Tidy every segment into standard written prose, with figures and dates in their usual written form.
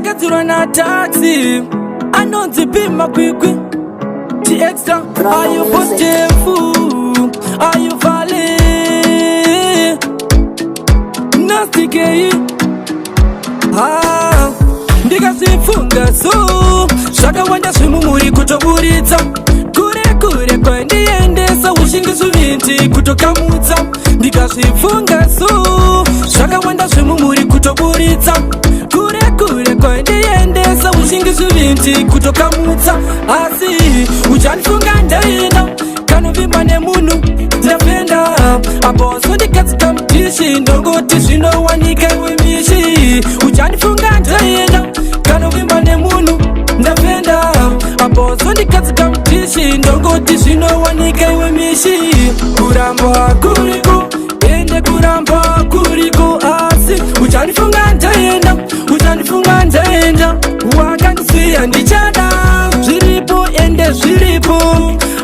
ndakadzirwa na taxi anonzi pima kwikwi ti extra ayo postefu ayo vale nastikei ndikazifunga so zvakawanda zvimumuri kutoburitsa kure kwandiendesa ushingiso vinti kutokamutsa ndikazvifunga so zvakawanda zvimumuri kutoburitsa kure kwandiendesa ushingiso vinti kutokamutsa asi uchandifunga ndaenda kanovimba nemunhu ndafenda aposo ndikatsika mutishi ndongoti zvinowanika iwe mishi uchandifunga ndaenda kanovimba nemunhu ndafenda aposo ndikatsika mutishi ndongoti zvinowanika iwe mishi kuramba kuriko ende kuramba kuriko asi uchandifunga ndaenda wakandisiya ndichada zviripo ende zviripo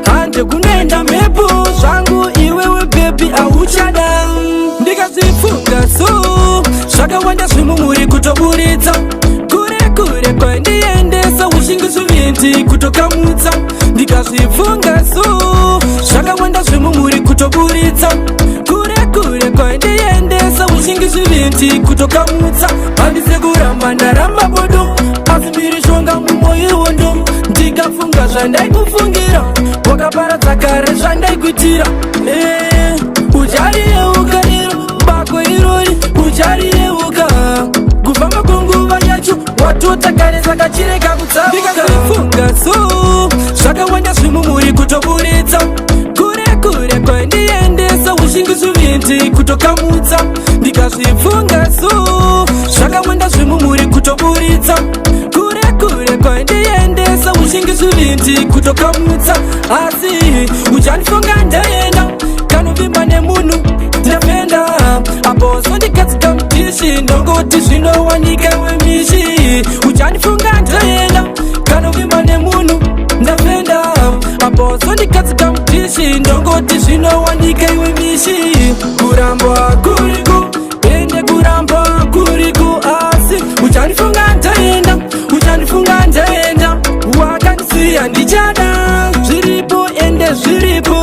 hande kunoenda mhepo zvangu iwewe bebi auchada ndikazifunga so zvakawanda zvimumuri kutoburitsa kure kwandiendesa ushingiso vinti kutokamutsa ndikazvifunga so zvakawanda zvimumuri kutoburitsa kure kwandiendesa ushingiso vinti kutokamutsa handise kuramba ndaramba bodo asi mirishonga mumoyiwondo ndikafunga zvandaikufungira wakaparadza kare zvandaikuitira uchariyeuka iro bako irori uchariyeuka kufamba kwenguva yacho watotakarisa kachireka kutsauka ndikazifunga so zvakawanda zvimumuri kutoburitsa kure kwandiendesa ushingiso vinti kutokamutsa ndikazvifunga so zvakawanda zvimumuri kutoburitsa kure kwandiendesa ushingiso vinti kutokamutsa asi uchandifunga ndaenda kanovimba nemunhu ndafenda aposo ndikatsika mutishi ndongoti zvinowanika iwe mishi uchandifunga ndaenda kanovimba nemunhu ndafenda aposo ndikatsika mutishi ndongoti zvinowanika iwe mishi kuramba kuriko ende kuramba kuriko asi uchandifunga ndaenda wakandisiya ndichada zviripo ende zviripo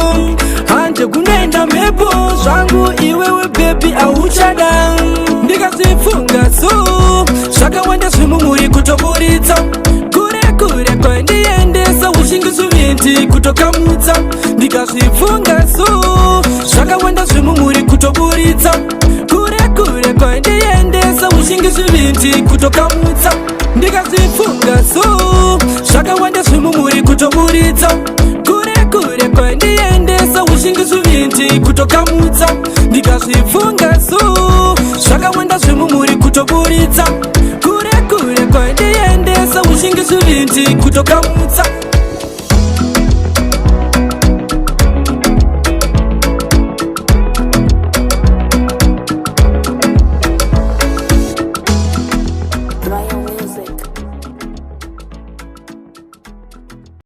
hande kunoenda mhepo zvangu iwewe bebi auchada ndikazifunga so zvakawanda zvimumuri kutoburitsa kure kwandiendesa ushingiso vinti kutokamutsa ndikazvifunga so zvakawanda zvimumuri kutoburitsa kure kwandiendesa ushingiso vinti kutokamutsa ndikazifunga so zvakawanda zvimumuri kutoburitsa kure kwandiendesa ushingiso vinti kutokamutsa ndikazvifunga so zvakawanda zvimumuri kutoburitsa kure kwandiendesa ushingiso vinti kutokamutsa